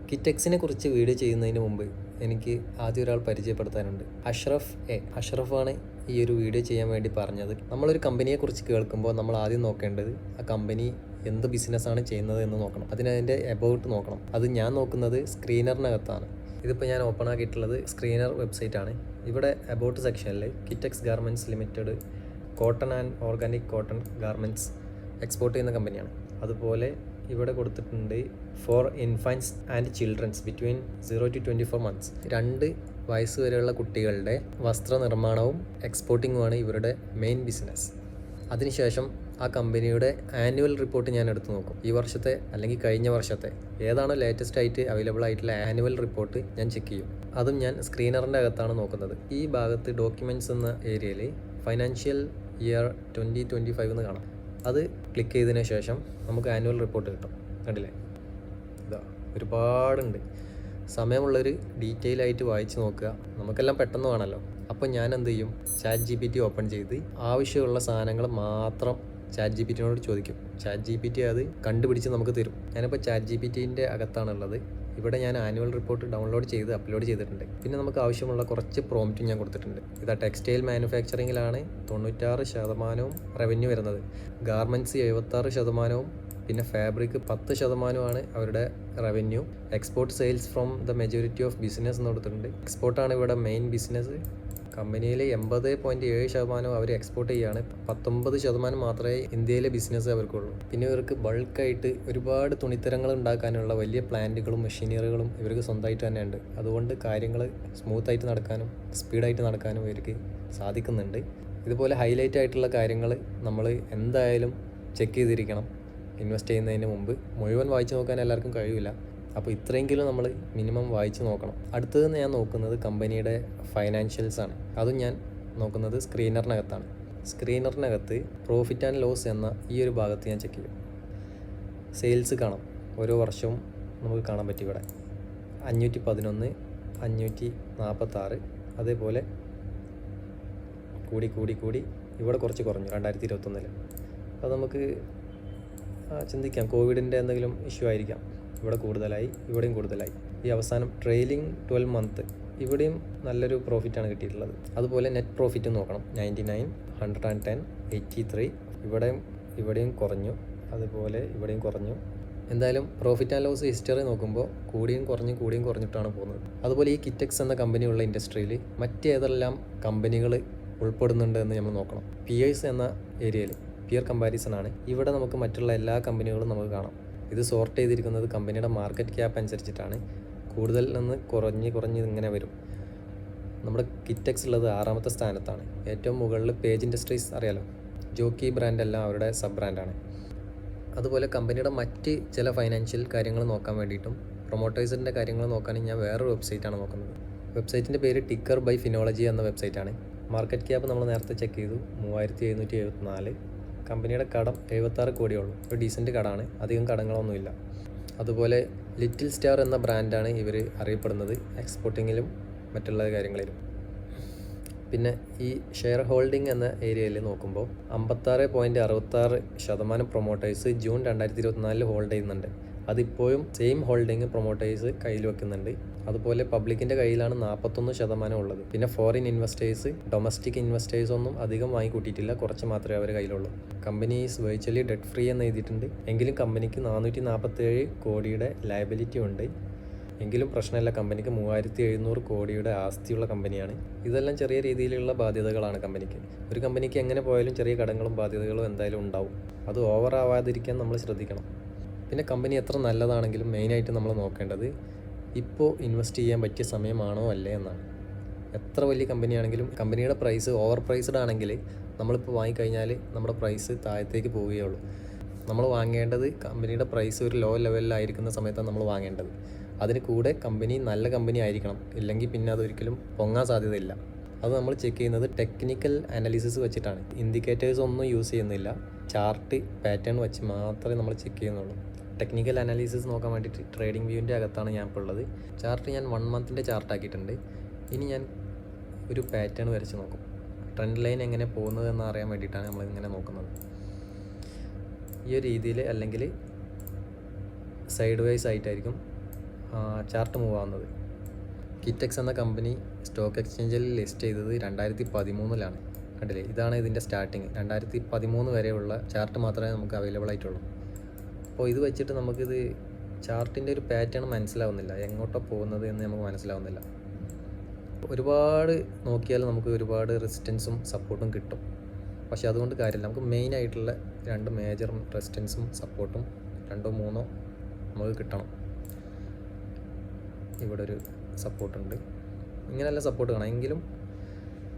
കിറ്റെക്സിനെ കുറിച്ച് വീഡിയോ ചെയ്യുന്നതിന് മുമ്പ് എനിക്ക് ആദ്യം ഒരാൾ പരിചയപ്പെടുത്താനുണ്ട്. അഷ്റഫാണ് ഈ ഒരു വീഡിയോ ചെയ്യാൻ വേണ്ടി പറഞ്ഞത്. നമ്മളൊരു കമ്പനിയെക്കുറിച്ച് കേൾക്കുമ്പോൾ നമ്മൾ ആദ്യം നോക്കേണ്ടത് ആ കമ്പനി എന്ത് ബിസിനസ്സാണ് ചെയ്യുന്നത് എന്ന് നോക്കണം. അതിൻ്റെ എബൌട്ട് നോക്കണം. അത് ഞാൻ നോക്കുന്നത് സ്ക്രീനറിനകത്താണ്. ഇതിപ്പോൾ ഞാൻ ഓപ്പൺ ആക്കിയിട്ടുള്ളത് സ്ക്രീനർ വെബ്സൈറ്റ് ആണ്. ഇവിടെ എബൌട്ട് സെക്ഷനിൽ Kitex garments limited cotton and organic cotton garments export ചെയ്യുന്ന കമ്പനിയാണ്. അതുപോലെ ഇവിടെ കൊടുത്തിട്ടുണ്ട് for infants and children's between 0 to 24 months. 2 വയസ്സ് വരെയുള്ള കുട്ടികളുടെ വസ്ത്രനിർമ്മാണവും എക്സ്പോർട്ടിങ്ങുമാണ് ഇവരുടെ മെയിൻ ബിസിനസ്. അതിനുശേഷം ആ കമ്പനിയുടെ ആനുവൽ റിപ്പോർട്ട് ഞാൻ എടുത്തു നോക്കും. ഈ വർഷത്തെ അല്ലെങ്കിൽ കഴിഞ്ഞ വർഷത്തെ ഏതാണോ ലേറ്റസ്റ്റ് ആയിട്ട് അവൈലബിൾ ആയിട്ടുള്ള ആനുവൽ റിപ്പോർട്ട് ഞാൻ ചെക്ക് ചെയ്യും. അതും ഞാൻ സ്ക്രീനറിൻ്റെ അകത്താണ് നോക്കുന്നത്. ഈ ഭാഗത്ത് ഡോക്യുമെൻറ്റ്സ് എന്ന ഏരിയയിൽ ഫൈനാൻഷ്യൽ ഇയർ 2025 എന്ന് കാണാം. അത് ക്ലിക്ക് ചെയ്തതിന് ശേഷം നമുക്ക് ആനുവൽ റിപ്പോർട്ട് കിട്ടും. കണ്ടില്ലേ, ഇതാ ഒരുപാടുണ്ട്. സമയമുള്ളൊരു ഡീറ്റെയിൽ ആയിട്ട് വായിച്ച് നോക്കുക. നമുക്കെല്ലാം പെട്ടെന്ന് വേണമല്ലോ. അപ്പോൾ ഞാൻ എന്ത് ചെയ്യും, ChatGPT ഓപ്പൺ ചെയ്ത് ആവശ്യമുള്ള സാധനങ്ങൾ മാത്രം ChatGPTനോട് ചോദിക്കും. ChatGPT അത് കണ്ടുപിടിച്ച് നമുക്ക് തരും. ഞാനിപ്പോൾ ChatGPTൻ്റെ അകത്താണുള്ളത്. ഇവിടെ ഞാൻ ആനുവൽ റിപ്പോർട്ട് ഡൗൺലോഡ് ചെയ്ത് അപ്ലോഡ് ചെയ്തിട്ടുണ്ട്. പിന്നെ നമുക്ക് ആവശ്യമുള്ള കുറച്ച് പ്രോംപ്റ്റും ഞാൻ കൊടുത്തിട്ടുണ്ട്. ഇതാ ടെക്സ്റ്റൈൽ മാനുഫാക്ചറിങ്ങിലാണ് 96% റവന്യൂ വരുന്നത്. ഗാർമെൻറ്റ്സ് 76%, പിന്നെ ഫാബ്രിക് 10% അവരുടെ revenue. Export sales from the majority of business എന്ന് കൊടുത്തിട്ടുണ്ട്. എക്സ്പോർട്ടാണ് ഇവിടെ മെയിൻ ബിസിനസ്. കമ്പനിയിൽ 80.7% അവർ എക്സ്പോർട്ട് ചെയ്യുകയാണ്. 19% മാത്രമേ ഇന്ത്യയിലെ ബിസിനസ് അവർക്കുള്ളൂ. പിന്നെ ഇവർക്ക് ബൾക്കായിട്ട് ഒരുപാട് തുണിത്തരങ്ങൾ ഉണ്ടാക്കാനുള്ള വലിയ പ്ലാന്റുകളും മെഷീനറികളും ഇവർക്ക് സ്വന്തമായിട്ട് തന്നെ ഉണ്ട്. അതുകൊണ്ട് കാര്യങ്ങൾ സ്മൂത്തായിട്ട് നടക്കാനും സ്പീഡായിട്ട് നടക്കാനും ഇവർക്ക് സാധിക്കുന്നുണ്ട്. ഇതുപോലെ ഹൈലൈറ്റ് ആയിട്ടുള്ള കാര്യങ്ങൾ നമ്മൾ എന്തായാലും ചെക്ക് ചെയ്തിരിക്കണം ഇൻവെസ്റ്റ് ചെയ്യുന്നതിന് മുമ്പ്. മുഴുവൻ വായിച്ച് നോക്കാൻ എല്ലാവർക്കും കഴിയില്ല. അപ്പോൾ ഇത്രയെങ്കിലും നമ്മൾ മിനിമം വായിച്ച് നോക്കണം. അടുത്തത് ഞാൻ നോക്കുന്നത് കമ്പനിയുടെ ഫൈനാൻഷ്യൽസ് ആണ്. അതും ഞാൻ നോക്കുന്നത് സ്ക്രീനറിനകത്താണ്. സ്ക്രീനറിനകത്ത് പ്രോഫിറ്റ് ആൻഡ് ലോസ് എന്ന ഈ ഒരു ഭാഗത്ത് ഞാൻ ചെക്ക് ചെയ്യും. സെയിൽസ് കാണാം, ഓരോ വർഷവും നമുക്ക് കാണാൻ പറ്റും. ഇവിടെ 511, 546, അതേപോലെ കൂടി ഇവിടെ കുറച്ച് കുറഞ്ഞു 2021. അത് നമുക്ക് ചിന്തിക്കാം, കോവിഡിൻ്റെ എന്തെങ്കിലും ഇഷ്യൂ ആയിരിക്കാം. ഇവിടെ കൂടുതലായി, ഇവിടെയും കൂടുതലായി. ഈ അവസാനം ട്രെയിലിംഗ് 12 month ഇവിടെയും നല്ലൊരു പ്രോഫിറ്റാണ് കിട്ടിയിട്ടുള്ളത്. അതുപോലെ നെറ്റ് പ്രോഫിറ്റ് നോക്കണം. 99, 110, 83. ഇവിടെയും കുറഞ്ഞു, അതുപോലെ ഇവിടെയും കുറഞ്ഞു. എന്തായാലും പ്രോഫിറ്റ് ആൻഡ് ലോസ് ഹിസ്റ്ററി നോക്കുമ്പോൾ കൂടിയും കുറഞ്ഞിട്ടാണ് പോകുന്നത്. അതുപോലെ ഈ കിറ്റെക്സ് എന്ന കമ്പനിയുള്ള ഇൻഡസ്ട്രിയിൽ മറ്റേതെല്ലാം കമ്പനികൾ ഉൾപ്പെടുന്നുണ്ട് എന്ന് നമ്മൾ നോക്കണം. പിയേഴ്സ് എന്ന ഏരിയയിൽ പിയർ കമ്പാരിസൺ ആണ്. ഇവിടെ നമുക്ക് മറ്റുള്ള എല്ലാ കമ്പനികളും നമുക്ക് കാണാം. ഇത് സോർട്ട് ചെയ്തിരിക്കുന്നത് കമ്പനിയുടെ മാർക്കറ്റ് ക്യാപ്പ് അനുസരിച്ചിട്ടാണ്. കൂടുതൽ നിന്ന് കുറഞ്ഞ് ഇങ്ങനെ വരും. നമ്മുടെ കിറ്റെക്സ് ഉള്ളത് 6ാമത്തെ സ്ഥാനത്താണ്. ഏറ്റവും മുകളിൽ പേജ് ഇൻഡസ്ട്രീസ് അറിയാലോ, ജോക്കി ബ്രാൻഡെല്ലാം അവരുടെ സബ് ബ്രാൻഡാണ്. അതുപോലെ കമ്പനിയുടെ മറ്റ് ചില ഫൈനാൻഷ്യൽ കാര്യങ്ങൾ നോക്കാൻ വേണ്ടിയിട്ടും പ്രൊമോട്ടേഴ്സിൻ്റെ കാര്യങ്ങൾ നോക്കാൻ ഞാൻ വേറൊരു വെബ്സൈറ്റാണ് നോക്കുന്നത്. വെബ്സൈറ്റിൻ്റെ പേര് ടിക്കർ ബൈ ഫിനോളജി എന്ന വെബ്സൈറ്റാണ്. മാർക്കറ്റ് ക്യാപ്പ് നമ്മൾ നേരത്തെ ചെക്ക് ചെയ്തു, 3774. കമ്പനിയുടെ കടം 76 കോടിയുള്ളൂ. ഒരു ഡീസൻറ്റ് കടമാണ്, അധികം കടങ്ങളൊന്നുമില്ല. അതുപോലെ ലിറ്റിൽ സ്റ്റാർ എന്ന ബ്രാൻഡാണ് ഇവർ അറിയപ്പെടുന്നത് എക്സ്പോർട്ടിങ്ങിലും മറ്റുള്ള കാര്യങ്ങളിലും. പിന്നെ ഈ ഷെയർ ഹോൾഡിംഗ് എന്ന ഏരിയയിൽ നോക്കുമ്പോൾ 56.66% പ്രൊമോട്ടേഴ്സ് ജൂൺ 2024 ഹോൾഡ് ചെയ്യുന്നുണ്ട്. അതിപ്പോഴും സെയിം ഹോൾഡിംഗ് പ്രൊമോട്ടേഴ്സ് കയ്യിൽ വെക്കുന്നുണ്ട്. അതുപോലെ പബ്ലിക്കിൻ്റെ കയ്യിലാണ് 41% ഉള്ളത്. പിന്നെ ഫോറിൻ ഇൻവെസ്റ്റേഴ്സ്, ഡൊമസ്റ്റിക് ഇൻവെസ്റ്റേഴ്സ് ഒന്നും അധികം വാങ്ങിക്കൂട്ടിയിട്ടില്ല, കുറച്ച് മാത്രമേ അവർ കയ്യിലുള്ളൂ. Company is virtually debt free എന്ന് എഴുതിയിട്ടുണ്ട്. എങ്കിലും കമ്പനിക്ക് 447 കോടിയുടെ ലയബിലിറ്റി ഉണ്ട്. എങ്കിലും പ്രശ്നമില്ല, കമ്പനിക്ക് 3700 കോടിയുടെ ആസ്തിയുള്ള കമ്പനിയാണ്. ഇതെല്ലാം ചെറിയ രീതിയിലുള്ള ബാധ്യതകളാണ് കമ്പനിക്ക്. ഒരു കമ്പനിക്ക് എങ്ങനെ പോയാലും ചെറിയ കടങ്ങളും ബാധ്യതകളും എന്തായാലും ഉണ്ടാവും. അത് ഓവർ ആവാതിരിക്കാൻ നമ്മൾ ശ്രദ്ധിക്കണം. പിന്നെ കമ്പനി എത്ര നല്ലതാണെങ്കിലും മെയിനായിട്ട് നമ്മൾ നോക്കേണ്ടത് ഇപ്പോൾ ഇൻവെസ്റ്റ് ചെയ്യാൻ പറ്റിയ സമയമാണോ അല്ലേ എന്നാണ്. എത്ര വലിയ കമ്പനിയാണെങ്കിലും കമ്പനിയുടെ പ്രൈസ് ഓവർ പ്രൈസ്ഡ് ആണെങ്കിൽ നമ്മളിപ്പോൾ വാങ്ങിക്കഴിഞ്ഞാൽ നമ്മുടെ പ്രൈസ് താഴത്തേക്ക് പോവുകയുള്ളൂ. നമ്മൾ വാങ്ങേണ്ടത് കമ്പനിയുടെ പ്രൈസ് ഒരു ലോ ലെവലിലായിരിക്കുന്ന സമയത്താണ് നമ്മൾ വാങ്ങേണ്ടത്. അതിന് കൂടെ കമ്പനി നല്ല കമ്പനി ആയിരിക്കണം, ഇല്ലെങ്കിൽ പിന്നെ അതൊരിക്കലും പൊങ്ങാൻ സാധ്യതയില്ല. അത് നമ്മൾ ചെക്ക് ചെയ്യുന്നത് ടെക്നിക്കൽ അനാലിസിസ് വെച്ചിട്ടാണ്. ഇൻഡിക്കേറ്റേഴ്സ് ഒന്നും യൂസ് ചെയ്യുന്നില്ല, ചാർട്ട് പാറ്റേൺ വെച്ച് മാത്രമേ നമ്മൾ ചെക്ക് ചെയ്യുന്നുള്ളൂ. ടെക്നിക്കൽ അനാലിസിസ് നോക്കാൻ വേണ്ടിയിട്ട് ട്രേഡിംഗ് വ്യൂവിൻ്റെ അകത്താണ് ഞാൻ ഇപ്പോൾ ഉള്ളത്. ചാർട്ട് ഞാൻ 1 monthൻ്റെ ചാർട്ടാക്കിയിട്ടുണ്ട്. ഇനി ഞാൻ ഒരു പാറ്റേൺ വരച്ച് നോക്കും. ട്രെൻഡ് ലൈൻ എങ്ങനെ പോകുന്നതെന്ന് അറിയാൻ വേണ്ടിയിട്ടാണ് നമ്മളിങ്ങനെ നോക്കുന്നത്. ഈ ഒരു രീതിയിൽ അല്ലെങ്കിൽ സൈഡ് വൈസ് ആയിട്ടായിരിക്കും ചാർട്ട് മൂവ് ആവുന്നത്. കിറ്റെക്സ് എന്ന കമ്പനി സ്റ്റോക്ക് എക്സ്ചേഞ്ചിൽ ലിസ്റ്റ് ചെയ്തത് 2013 കണ്ടില്ലേ, ഇതാണ് ഇതിൻ്റെ സ്റ്റാർട്ടിങ്. 2013 വരെയുള്ള ചാർട്ട് മാത്രമേ നമുക്ക് അവൈലബിൾ ആയിട്ടുള്ളൂ. അപ്പോൾ ഇത് വെച്ചിട്ട് നമുക്കിത് ചാർട്ടിൻ്റെ ഒരു പാറ്റേൺ മനസ്സിലാവുന്നില്ല, എങ്ങോട്ടാണ് പോകുന്നത് എന്ന് നമുക്ക് മനസ്സിലാവുന്നില്ല. ഒരുപാട് നോക്കിയാൽ നമുക്ക് ഒരുപാട് റെസിസ്റ്റൻസും സപ്പോർട്ടും കിട്ടും. പക്ഷേ അതുകൊണ്ട് കാര്യമില്ല. നമുക്ക് മെയിനായിട്ടുള്ള 2 മേജർ റെസിസ്റ്റൻസും സപ്പോർട്ടും 2 3 നമുക്ക് കിട്ടണം. ഇവിടെ ഒരു സപ്പോർട്ടുണ്ട്, ഇങ്ങനെയല്ല സപ്പോർട്ട് വേണം. എങ്കിലും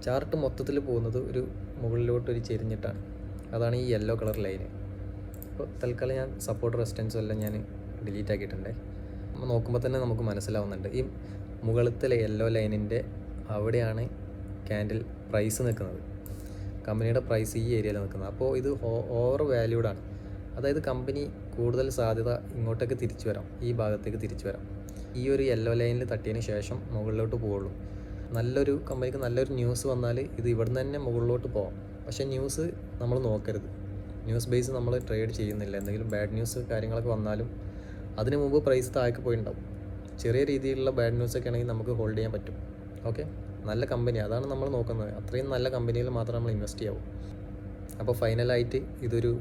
ചാർട്ട് മൊത്തത്തിൽ പോകുന്നത് ഒരു മുകളിലോട്ടൊരു ചെരിഞ്ഞിട്ടാണ്. അതാണ് ഈ യെല്ലോ കളർ ലൈന്. അപ്പോൾ തൽക്കാലം ഞാൻ സപ്പോർട്ട് റെസിസ്റ്റൻസും എല്ലാം ഞാൻ ഡിലീറ്റ് ആക്കിയിട്ടുണ്ട്. നമ്മൾ നോക്കുമ്പോൾ തന്നെ നമുക്ക് മനസ്സിലാവുന്നുണ്ട്, ഈ മുകളിലത്തെ യെല്ലോ ലൈനിൻ്റെ അവിടെയാണ് ക്യാൻഡിൽ പ്രൈസ് നിൽക്കുന്നത്. കമ്പനിയുടെ പ്രൈസ് ഈ ഏരിയയിൽ നിൽക്കുന്നത്. അപ്പോൾ ഇത് ഓവർ വാല്യൂഡാണ്. അതായത് കമ്പനി കൂടുതൽ സാധ്യത ഇങ്ങോട്ടേക്ക് തിരിച്ചു വരാം, ഈ ഭാഗത്തേക്ക് തിരിച്ചു വരാം. ഈ ഒരു യെല്ലോ ലൈനിൽ തട്ടിയതിന് ശേഷം മുകളിലോട്ട് പോവുള്ളൂ. നല്ലൊരു കമ്പനിക്ക് നല്ലൊരു ന്യൂസ് വന്നാൽ ഇത് ഇവിടെ നിന്ന് തന്നെ മുകളിലോട്ട് പോകാം. പക്ഷേ ന്യൂസ് നമ്മൾ നോക്കരുത്. ന്യൂസ് ബേസ് നമ്മൾ ട്രേഡ് ചെയ്യുന്നില്ല. എന്തെങ്കിലും ബാഡ് ന്യൂസ് കാര്യങ്ങളൊക്കെ വന്നാലും അതിന് മുമ്പ് പ്രൈസ് താഴേക്ക് പോയിട്ടുണ്ടാവും. ചെറിയ രീതിയിലുള്ള ബാഡ് ന്യൂസൊക്കെ ആണെങ്കിൽ നമുക്ക് ഹോൾഡ് ചെയ്യാൻ പറ്റും. ഓക്കെ, നല്ല കമ്പനി, അതാണ് നമ്മൾ നോക്കുന്നത്. അത്രയും നല്ല കമ്പനിയിൽ മാത്രമേ നമ്മൾ ഇൻവെസ്റ്റ് ചെയ്യാവൂ. അപ്പോൾ ഫൈനലായിട്ട് ഇതൊരു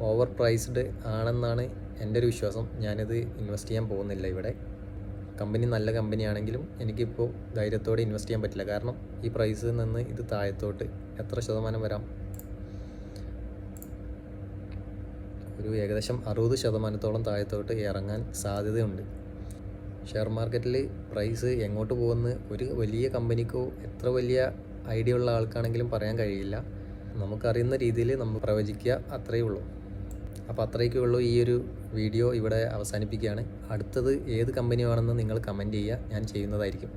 ഓവർ പ്രൈസ്ഡ് ആണെന്നാണ് എൻ്റെ ഒരു വിശ്വാസം. ഞാനിത് ഇൻവെസ്റ്റ് ചെയ്യാൻ പോകുന്നില്ല ഇവിടെ. കമ്പനി നല്ല കമ്പനിയാണെങ്കിലും എനിക്കിപ്പോൾ ധൈര്യത്തോടെ ഇൻവെസ്റ്റ് ചെയ്യാൻ പറ്റില്ല. കാരണം ഈ പ്രൈസിൽ നിന്ന് ഇത് താഴത്തോട്ട് എത്ര ശതമാനം വരാം? ഒരു ഏകദേശം 60% താഴത്തോട്ട് ഇറങ്ങാൻ സാധ്യതയുണ്ട്. ഷെയർ മാർക്കറ്റിൽ പ്രൈസ് എങ്ങോട്ട് പോകുമെന്ന് ഒരു വലിയ കമ്പനിക്കോ എത്ര വലിയ ഐഡിയ ഉള്ള ആൾക്കാണെങ്കിലും പറയാൻ കഴിയില്ല. നമുക്കറിയുന്ന രീതിയിൽ നമ്മൾ പ്രവചിക്കുക, അത്രയേ ഉള്ളൂ. അപ്പോൾ അത്രയൊക്കെ ഉള്ളൂ. ഈ ഒരു വീഡിയോ ഇവിടെ അവസാനിപ്പിക്കുകയാണ്. അടുത്തത് ഏത് കമ്പനിയാണെന്ന് നിങ്ങൾ കമൻറ്റ് ചെയ്യുക, ഞാൻ ചെയ്യുന്നതായിരിക്കും.